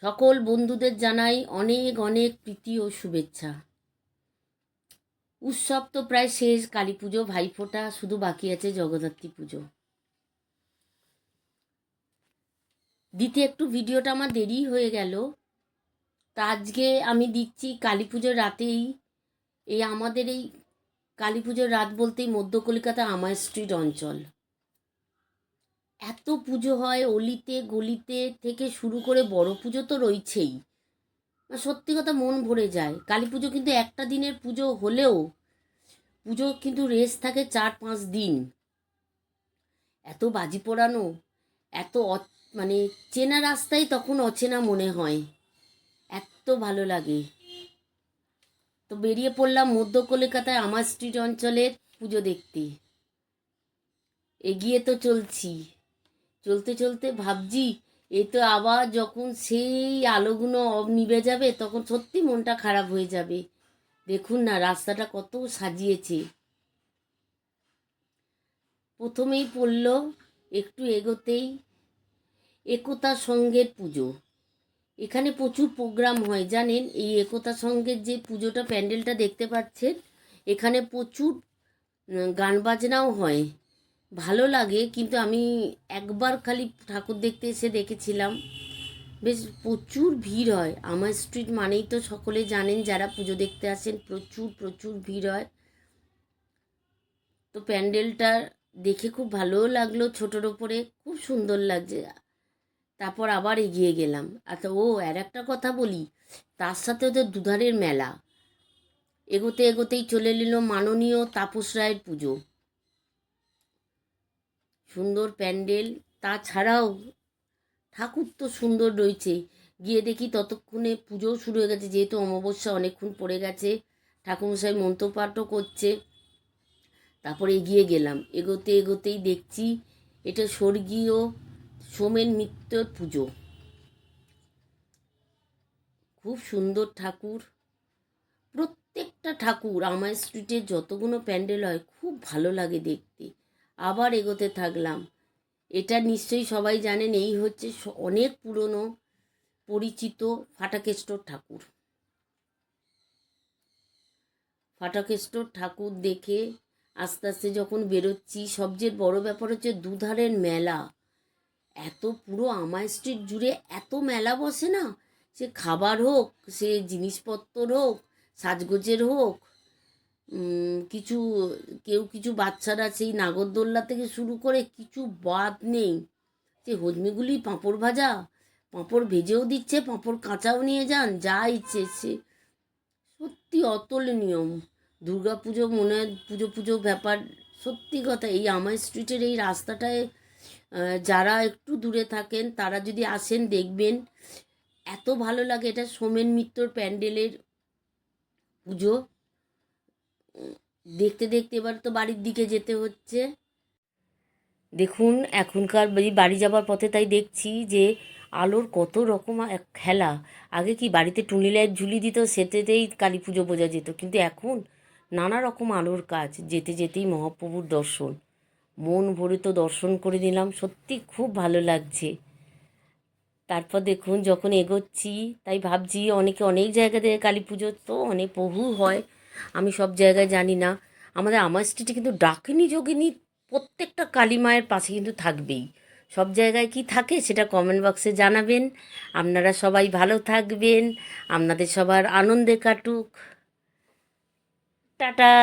সকল বন্ধুদের জানাই অনেক অনেক প্রীতি ও শুভেচ্ছা। উৎসব তো প্রায় শেষ, কালী পুজো, ভাইফোঁটা, শুধু বাকি আছে জগদ্ধাত্রী পুজো। দিতে একটু ভিডিওটা আমার দেরি হয়ে গেল। তা আজকে আমি দিচ্ছি কালী পুজোর রাতেই। আমাদের এই কালী পুজোর রাত বলতেই মধ্য কলকাতা আমায় স্ট্রিট অঞ্চল। এত পুজো হয়, অলিতে গলিতে থেকে শুরু করে বড় পুজো তো রয়েছেই। সত্যি কথা মন ভরে যায়। কালী পুজো কিন্তু একটা দিনের পুজো হলেও পুজো কিন্তু রেস থাকে 4-5 দিন। এত বাজি পোড়ানো, এত মানে চেনা রাস্তায় তখন অচেনা মনে হয়, এত ভালো লাগে। তো বেরিয়ে পড়লাম মধ্য কলকাতায় আমার স্ট্রিট অঞ্চলের পুজো দেখতে। এগিয়ে তো চলছি, চলতে চলতে ভাবছি এ তো আবার যখন সেই আলোগুলো নিভে যাবে তখন সত্যি মনটা খারাপ হয়ে যাবে। দেখুন না রাস্তাটা কত সাজিয়েছে। প্রথমেই পড়ল একটু এগোতেই একতা সংঘের পুজো। এখানে প্রচুর প্রোগ্রাম হয় জানেন। এই একতা সংঘের যে পুজোটা, প্যান্ডেলটা দেখতে পাচ্ছেন, এখানে প্রচুর গান বাজনাও হয়, ভালো লাগে। কিন্তু আমি একবার খালি ঠাকুর দেখতে এসে দেখেছিলাম, বেশ প্রচুর ভিড় হয়। আমার স্ট্রিট মানেই তো সকলে জানেন, যারা পুজো দেখতে আসেন প্রচুর প্রচুর ভিড় হয়। তো প্যান্ডেলটা দেখে খুব ভালোও লাগলো, ছোটোর ওপরে খুব সুন্দর লাগছে। তারপর আবার এগিয়ে গেলাম। আচ্ছা আর একটা কথা বলি, তার সাথে ওদের দুধারের মেলা। এগোতে এগোতেই চলে এলো মাননীয় তাপস রায়ের পুজো। সুন্দর প্যান্ডেল, তাছাড়াও ঠাকুর তো সুন্দর রয়েছে। গিয়ে দেখি ততক্ষণে পুজোও শুরু হয়ে গেছে, যেহেতু অমাবস্যা অনেকক্ষণ পড়ে গেছে। ঠাকুরমশাই মন্ত্রপাঠও করছে। তারপরে এগিয়ে গেলাম, এগোতে এগোতেই দেখছি এটা স্বর্গীয় সোমেন মিত্রর পুজো। খুব সুন্দর ঠাকুর। প্রত্যেকটা ঠাকুর আমার স্ট্রিটে যতগুলো প্যান্ডেল হয় খুব ভালো লাগে দেখতে। আবার এগোতে থাকলাম। এটা নিশ্চয়ই সবাই জানেন, এই হচ্ছে অনেক পুরনো পরিচিত ফাটাকেষ্টর ঠাকুর। ফাটাকেষ্টর ঠাকুর দেখে আস্তে আস্তে যখন বেরোচ্ছি, সবচেয়ে বড় ব্যাপার হচ্ছে দুধারের মেলা। এত পুরো আমার স্ট্রিট জুড়ে এত মেলা বসে না, সে খাবার হোক, সে জিনিসপত্র হোক, সাজগোজের হোক, কিছু কিছু বাচ্চারা সেই নাগরদোল্লা থেকে শুরু করে কিছু বাদ নেই। সে হজমিগুলি পাঁপড় ভাজা, পাঁপড় ভেজেও দিচ্ছে, পাঁপড় কাঁচাও নিয়ে যান, যা ইচ্ছে। সে সত্যি অতুলনীয়। দুর্গা পুজো মনে হয় পুজো পুজো ব্যাপার। সত্যি কথা, এই আমার স্ট্রিটের এই রাস্তাটায় যারা একটু দূরে থাকেন তারা যদি আসেন দেখবেন এত ভালো লাগে। এটা সোমেন মিত্রর প্যান্ডেলের পুজো। দেখতে দেখতে এবার তো বাড়ির দিকে যেতে হচ্ছে। দেখুন এখনকার বাড়ি যাবার পথে তাই দেখছি যে আলোর কত রকম খেলা। আগে কি বাড়িতে টুনি লাইট ঝুলিয়ে দিত, সেটাতেই কালী পুজো বোঝা যেত, কিন্তু এখন নানা রকম আলোর কাজ। যেতে যেতেই মহাপ্রভুর দর্শন, মন ভরে তো দর্শন করে নিলাম, সত্যি খুব ভালো লাগছে। তারপর দেখুন যখন এগোচ্ছি তাই ভাবছি অনেকে অনেক জায়গা থেকে কালী পুজো তো অনেক বহু হয়, আমি সব জায়গায় জানি না। আমার স্ট্রিটে কিন্তু ডাকিনী যোগিনী প্রত্যেকটা কালী মায়ের পাশে কিন্তু থাকবেই। সব জায়গায় কি থাকে সেটা কমেন্ট বক্সে জানাবেন। আপনারা সবাই ভালো থাকবেন, আপনাদের সবার আনন্দে কাটুক। টাটা।